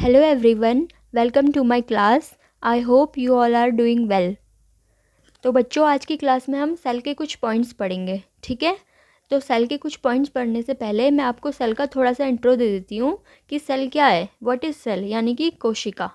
Hello everyone, welcome to my class. I hope you all are doing well. तो बच्चों आज की class में हम सेल के कुछ पॉइंट्स पढ़ेंगे, ठीक है। तो सेल के कुछ पॉइंट्स पढ़ने से पहले मैं आपको सेल का थोड़ा सा इंट्रो दे देती हूँ कि सेल क्या है। व्हाट इज़ सेल, यानी कि कोशिका।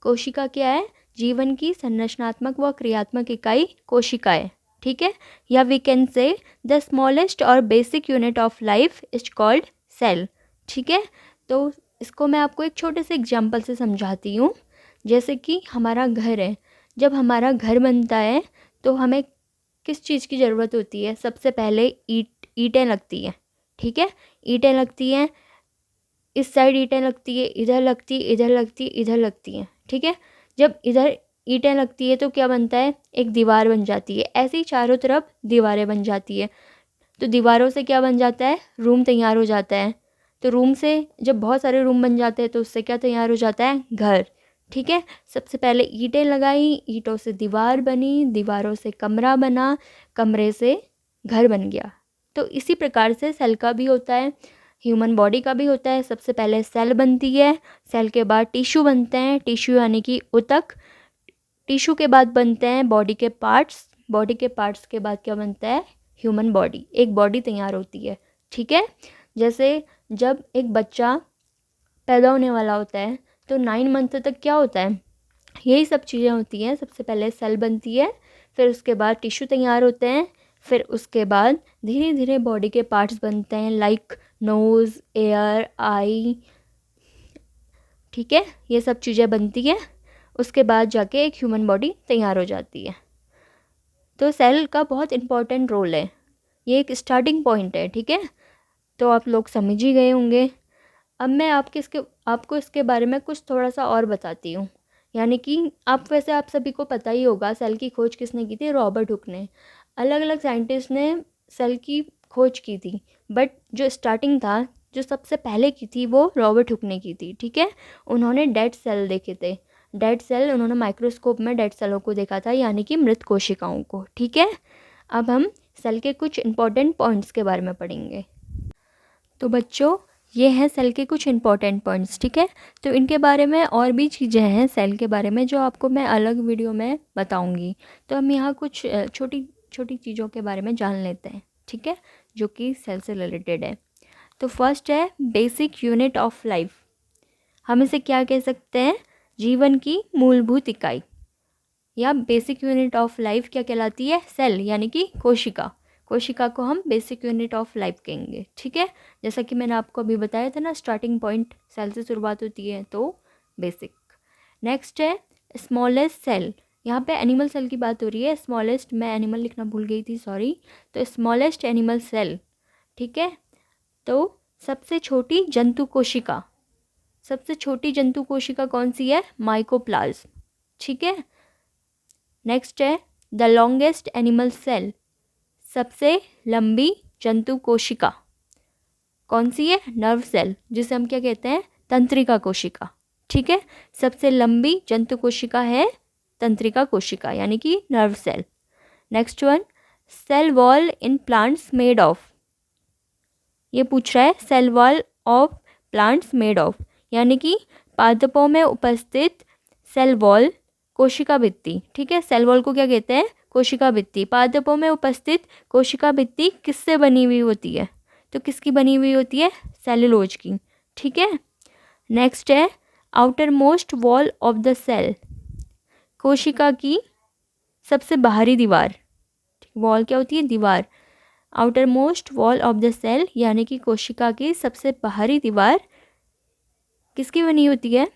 कोशिका क्या है? जीवन की संरचनात्मक व क्रियात्मक इकाई कोशिका है, ठीक है। या we can say the smallest और basic unit of life is called cell, ठीक है। तो इसको मैं आपको एक छोटे से एग्जाम्पल से समझाती हूँ। जैसे कि हमारा घर है, जब हमारा घर बनता है तो हमें किस चीज़ की ज़रूरत होती है? सबसे पहले ईंटें लगती हैं, ठीक है। ईंटें लगती हैं, इस साइड ईंटें लगती है, इधर लगती है, इधर लगती है, इधर लगती हैं, ठीक है। जब इधर ईंटें लगती है तो क्या बनता है? एक दीवार बन जाती है। ऐसे ही चारों तरफ दीवारें बन जाती है। तो दीवारों से क्या बन जाता है? रूम तैयार हो जाता है। तो रूम से जब बहुत सारे रूम बन जाते हैं तो उससे क्या तैयार हो जाता है? घर, ठीक है। सबसे पहले ईंटें लगाई, ईंटों से दीवार बनी, दीवारों से कमरा बना, कमरे से घर बन गया। तो इसी प्रकार से सेल का भी होता है, ह्यूमन बॉडी का भी होता है। सबसे पहले सेल बनती है, सेल के बाद टिश्यू बनते हैं, टिश्यू यानी कि ऊतक। टिश्यू के बाद बनते हैं बॉडी के पार्ट्स, बॉडी के पार्ट्स के बाद क्या बनता है? ह्यूमन बॉडी, एक बॉडी तैयार होती है, ठीक है। जैसे जब एक बच्चा पैदा होने वाला होता है तो 9 मंथ तक क्या होता है? यही सब चीज़ें होती हैं। सबसे पहले सेल बनती है, फिर उसके बाद टिश्यू तैयार होते हैं, फिर उसके बाद धीरे धीरे बॉडी के पार्ट्स बनते हैं, लाइक नोज़, एयर, आई, ठीक है। ये सब चीज़ें बनती हैं, उसके बाद जाके एक ह्यूमन बॉडी तैयार हो जाती है। तो सेल का बहुत इम्पोर्टेंट रोल है, ये एक स्टार्टिंग पॉइंट है, ठीक है। तो आप लोग समझ ही गए होंगे। अब मैं आपको इसके बारे में कुछ थोड़ा सा और बताती हूँ। यानी कि आप सभी को पता ही होगा सेल की खोज किसने की थी? रॉबर्ट हुक ने। अलग अलग साइंटिस्ट ने सेल की खोज की थी, बट जो स्टार्टिंग था, जो सबसे पहले की थी, वो रॉबर्ट हुक ने की थी, ठीक है। उन्होंने डेड सेल देखे थे। डेड सेल, उन्होंने माइक्रोस्कोप में डेड सेलों को देखा था, यानी कि मृत कोशिकाओं को, ठीक है। अब हम सेल के कुछ इंपॉर्टेंट पॉइंट्स के बारे में पढ़ेंगे। तो बच्चों ये हैं सेल के कुछ इंपॉर्टेंट पॉइंट्स, ठीक है। तो इनके बारे में और भी चीज़ें हैं सेल के बारे में जो आपको मैं अलग वीडियो में बताऊंगी। तो हम यहाँ कुछ छोटी छोटी चीज़ों के बारे में जान लेते हैं, ठीक है, जो कि सेल से रिलेटेड है। तो फर्स्ट है बेसिक यूनिट ऑफ लाइफ। हम इसे क्या कह सकते हैं? जीवन की मूलभूत इकाई, या बेसिक यूनिट ऑफ लाइफ क्या कहलाती है? सेल, यानी कि कोशिका। कोशिका को हम बेसिक यूनिट ऑफ लाइफ कहेंगे, ठीक है। जैसा कि मैंने आपको अभी बताया था ना, स्टार्टिंग पॉइंट सेल से शुरुआत होती है, तो बेसिक। नेक्स्ट है स्मॉलेस्ट सेल। यहाँ पे एनिमल सेल की बात हो रही है। स्मॉलेस्ट, मैं एनिमल लिखना भूल गई थी, सॉरी। तो स्मॉलेस्ट एनिमल सेल, ठीक है। तो सबसे छोटी जंतु कोशिका, सबसे छोटी जंतु कोशिका कौन सी है? माइकोप्लाज्म, ठीक है। नेक्स्ट है द लॉन्गेस्ट एनिमल सेल। सबसे लंबी जंतु कोशिका कौन सी है? नर्व सेल, जिसे हम क्या कहते हैं? तंत्रिका कोशिका, ठीक है। सबसे लंबी जंतु कोशिका है तंत्रिका कोशिका, यानी कि nerve cell. Next one, cell wall in plants made of. ये पूछ रहा है cell wall of plants made of, यानी कि पादपों में उपस्थित सेल वॉल, कोशिका भित्ति, ठीक है। सेल वॉल को क्या कहते हैं? कोशिका भित्ति। पादपों में उपस्थित कोशिका भित्ति किससे बनी हुई होती है? तो किसकी बनी हुई होती है? सेलुलोज की, ठीक है। नेक्स्ट है outermost wall of the cell. कोशिका की सबसे बाहरी दीवार, वॉल क्या होती है? दीवार। Outermost wall of the cell, यानी कि कोशिका की सबसे बाहरी दीवार किसकी बनी होती है?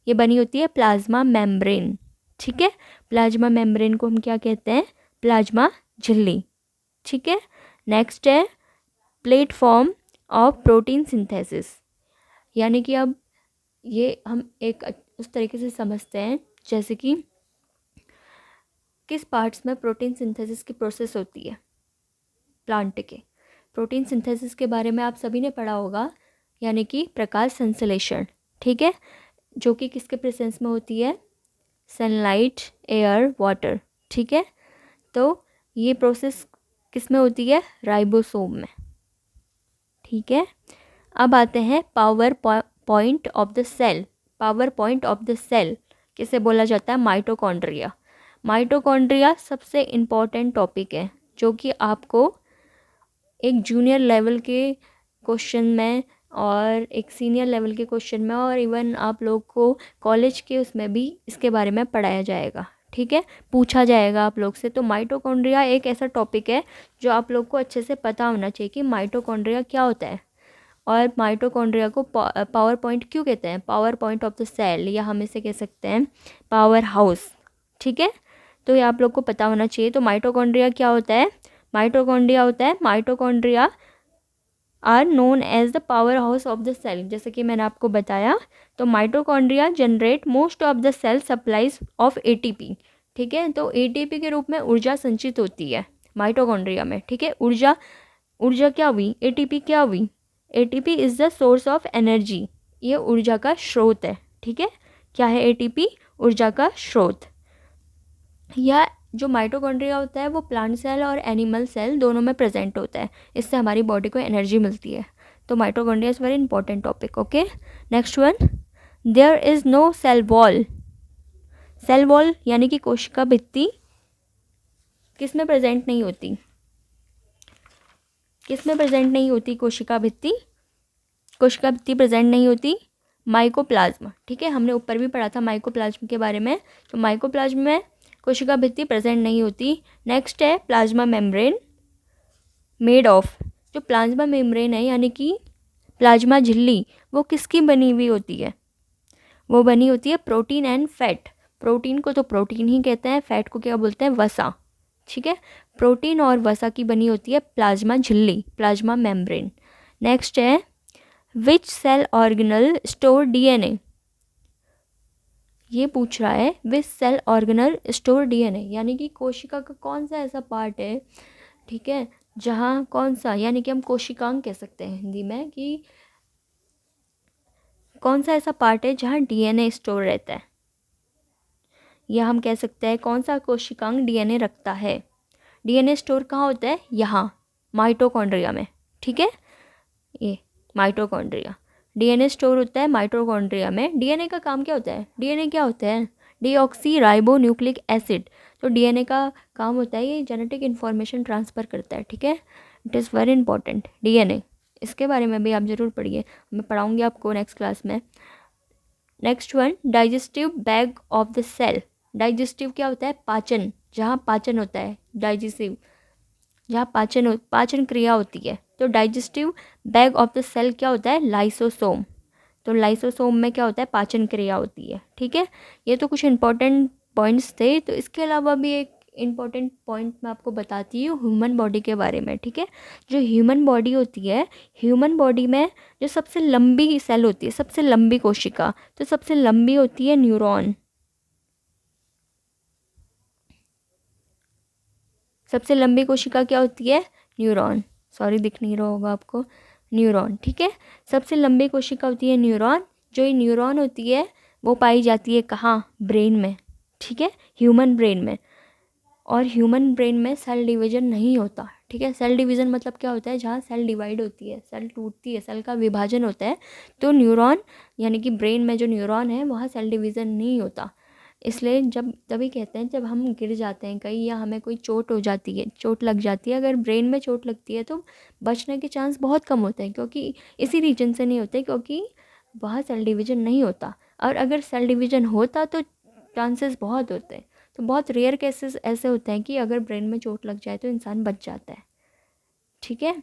ये बनी होती है प्लाज्मा मेम्ब्रेन, ठीक है। प्लाज्मा मेम्ब्रेन को हम क्या कहते हैं? प्लाज्मा झिल्ली, ठीक है। नेक्स्ट है प्लेटफॉर्म ऑफ प्रोटीन सिंथेसिस, यानी कि अब ये हम एक उस तरीके से समझते हैं जैसे कि किस पार्ट्स में प्रोटीन सिंथेसिस की प्रोसेस होती है प्लांट के। प्रोटीन सिंथेसिस के बारे में आप सभी ने पढ़ा होगा, यानी कि प्रकाश संश्लेषण, ठीक है, जो कि किसके प्रेजेंस में होती है? सनलाइट, एयर, वाटर, ठीक है। तो ये प्रोसेस किस में होती है? राइबोसोम में, ठीक है। अब आते हैं power point of the cell. Power point of the cell किसे बोला जाता है? माइटोकॉन्ड्रिया। माइटोकॉन्ड्रिया सबसे इम्पॉर्टेंट टॉपिक है जो कि आपको एक जूनियर लेवल के क्वेश्चन में और एक सीनियर लेवल के क्वेश्चन में और इवन आप लोग को कॉलेज के उसमें भी इसके बारे में पढ़ाया जाएगा, ठीक है, पूछा जाएगा आप लोग से। तो माइटोकॉन्ड्रिया एक ऐसा टॉपिक है जो आप लोग को अच्छे से पता होना चाहिए कि माइटोकॉन्ड्रिया क्या होता है और माइटोकॉन्ड्रिया को पावर पॉइंट क्यों कहते हैं, power point of the cell, या हम इसे कह सकते हैं पावर हाउस, ठीक है। तो ये आप लोग को पता होना चाहिए। तो माइटोकॉन्ड्रिया क्या होता है? Mitochondria are known as the power house of the cell, जैसे कि मैंने आपको बताया। तो mitochondria generate most of the cell supplies of ATP, ठीक है। तो एटीपी के रूप में ऊर्जा संचित होती है माइटोकॉन्ड्रिया में, ठीक है। ऊर्जा क्या हुई? एटीपी क्या हुई? ATP is the source of energy, ये ऊर्जा का स्रोत है, ठीक है। क्या है एटीपी? ऊर्जा का स्रोत। या जो माइटोकॉन्ड्रिया होता है वो प्लांट सेल और एनिमल सेल दोनों में प्रेजेंट होता है, इससे हमारी बॉडी को एनर्जी मिलती है। तो mitochondria is very important topic, okay. Next one, there is no cell wall. Cell wall यानी कि कोशिका भित्ति किस में प्रेजेंट नहीं होती? किस में प्रेजेंट नहीं होती कोशिका भित्ति? कोशिका भित्ति प्रेजेंट नहीं होती माइकोप्लाज्मा, ठीक है। हमने ऊपर भी पढ़ा था माइकोप्लाज्मा के बारे में। तो माइकोप्लाज्मा में कोशिका भित्ति प्रेजेंट नहीं होती। नेक्स्ट है प्लाज्मा मेम्ब्रेन मेड ऑफ। जो प्लाज्मा मेम्ब्रेन है यानी कि प्लाज्मा झिल्ली, वो किसकी बनी हुई होती है? वो बनी होती है प्रोटीन एंड फैट। प्रोटीन को तो प्रोटीन ही कहते हैं, फैट को क्या बोलते हैं? वसा, ठीक है। प्रोटीन और वसा की बनी होती है प्लाज्मा झिल्ली, प्लाज्मा मेम्ब्रेन। नेक्स्ट है विच सेल ऑर्गेनल स्टोर डीएनए। ये पूछ रहा है विच सेल ऑर्गेनल स्टोर डीएनए, यानी कि कोशिका का कौन सा ऐसा पार्ट है, ठीक है, जहाँ कौन सा, यानी कि हम कोशिकांग कह सकते हैं हिंदी में, कि कौन सा ऐसा पार्ट है जहाँ डीएनए स्टोर रहता है, या हम कह सकते हैं कौन सा कोशिकांग डीएनए रखता है। डीएनए स्टोर कहाँ होता है? यहाँ माइटोकॉन्ड्रिया में, ठीक है। ये माइटोकॉन्ड्रिया, डीएनए स्टोर होता है माइटोकॉन्ड्रिया में। डीएनए का काम क्या होता है? डीएनए क्या होता है? Deoxy ribo nucleic acid. तो डीएनए का काम होता है ये जेनेटिक इन्फॉर्मेशन ट्रांसफ़र करता है, ठीक है। It is very important DNA, इसके बारे में भी आप ज़रूर पढ़िए, मैं पढ़ाऊँगी आपको नेक्स्ट क्लास में। Next one, digestive bag of the cell. Digestive क्या होता है? पाचन, जहाँ पाचन होता है, डाइजेस्टिव जहाँ पाचन क्रिया होती है। तो digestive bag of the cell क्या होता है? लाइसोसोम। तो लाइसोसोम में क्या होता है? पाचन क्रिया होती है, ठीक है। ये तो कुछ इंपॉर्टेंट पॉइंट्स थे। तो इसके अलावा भी एक इम्पॉर्टेंट पॉइंट मैं आपको बताती हूँ ह्यूमन बॉडी के बारे में, ठीक है। जो ह्यूमन बॉडी होती है, ह्यूमन बॉडी में जो सबसे लंबी सेल होती है, सबसे लंबी कोशिका, तो सबसे लंबी होती है न्यूरॉन। सबसे लंबी कोशिका क्या होती है? न्यूरॉन। सॉरी, दिख नहीं रहा होगा आपको, न्यूरॉन, ठीक है। सबसे लंबी कोशिका होती है न्यूरॉन। जो ये न्यूरॉन होती है वो पाई जाती है कहाँ? ब्रेन में, ठीक है, ह्यूमन ब्रेन में। और ह्यूमन ब्रेन में सेल डिवीजन नहीं होता, ठीक है। सेल डिवीज़न मतलब क्या होता है? जहाँ सेल डिवाइड होती है, सेल टूटती है, सेल का विभाजन होता है। तो न्यूरॉन यानी कि ब्रेन में जो न्यूरॉन है वहाँ सेल डिवीज़न नहीं होता। इसलिए जब तभी कहते हैं जब हम गिर जाते हैं कहीं या हमें कोई चोट हो जाती है, चोट लग जाती है, अगर ब्रेन में चोट लगती है तो बचने के चांस बहुत कम होते हैं, क्योंकि इसी रीजन से नहीं होते, क्योंकि वहाँ सेल डिवीज़न नहीं होता। और अगर सेल डिवीज़न होता तो चांसेस बहुत होते हैं। तो बहुत रेयर केसेस ऐसे होते हैं कि अगर ब्रेन में चोट लग जाए तो इंसान बच जाता है, ठीक है।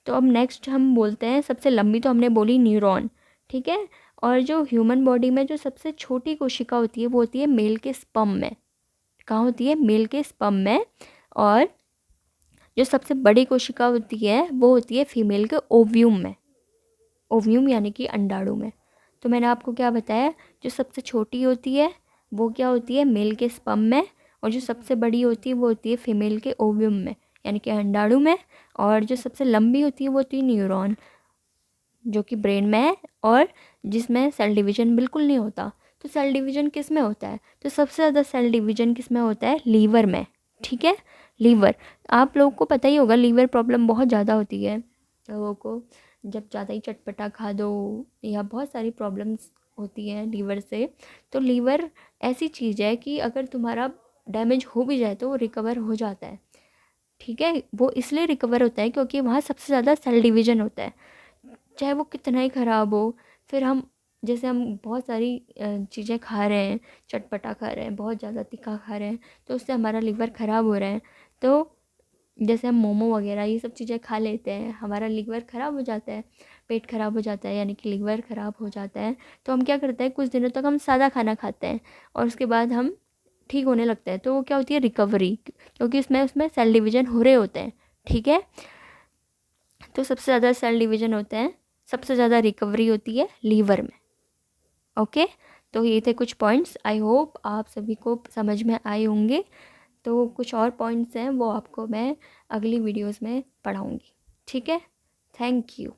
तो अब नेक्स्ट हम बोलते हैं, सबसे लंबी तो हमने बोली न्यूरॉन, ठीक है। और जो ह्यूमन बॉडी में जो सबसे छोटी कोशिका होती है वो होती है मेल के स्पर्म में। कहाँ होती है? मेल के स्पर्म में। और जो सबसे बड़ी कोशिका होती है वो होती है फीमेल के ओव्यूम में। ओव्यूम यानी कि अंडाणु में। तो मैंने आपको क्या बताया, जो सबसे छोटी होती है वो क्या होती है? मेल के स्पर्म में। और जो सबसे बड़ी होती है वो होती है फीमेल के ओव्यूम में यानी कि अंडाणु में। और जो सबसे लंबी होती है वो होती है न्यूरॉन, जो कि ब्रेन में है और जिसमें सेल डिवीज़न बिल्कुल नहीं होता। तो सेल डिवीज़न किस में होता है? तो सबसे ज़्यादा सेल डिवीज़न किस में होता है? लीवर में, ठीक है। लीवर, आप लोगों को पता ही होगा लीवर प्रॉब्लम बहुत ज़्यादा होती है लोगों को, जब ज़्यादा ही चटपटा खा दो या बहुत सारी प्रॉब्लम्स होती है लीवर से। तो लीवर ऐसी चीज़ है कि अगर तुम्हारा डैमेज हो भी जाए तो वो रिकवर हो जाता है, ठीक है। वो इसलिए रिकवर होता है क्योंकि वहाँ सबसे ज़्यादा सेल डिवीज़न होता है, चाहे वो कितना ही ख़राब हो। फिर हम जैसे हम बहुत सारी चीज़ें खा रहे हैं, चटपटा खा रहे हैं, बहुत ज़्यादा तीखा खा रहे हैं, तो उससे हमारा लीवर ख़राब हो रहा है। तो जैसे हम मोमो वगैरह ये सब चीज़ें खा लेते हैं, हमारा लीवर ख़राब हो जाता है, पेट ख़राब हो जाता है, यानी कि लीवर ख़राब हो जाता है। तो हम क्या करते हैं, कुछ दिनों तक हम सादा खाना खाते हैं और उसके बाद हम ठीक होने लगता है। तो वो क्या होती है, रिकवरी, क्योंकि उसमें उसमें सेल डिवीज़न हो रहे होते हैं, ठीक है। तो सबसे ज़्यादा सेल डिवीज़न होते हैं, सबसे ज़्यादा रिकवरी होती है लीवर में। ओके, तो ये थे कुछ पॉइंट्स। आई होप आप सभी को समझ में आए होंगे। तो कुछ और पॉइंट्स हैं वो आपको मैं अगली वीडियोस में पढ़ाऊँगी, ठीक है। Thank you.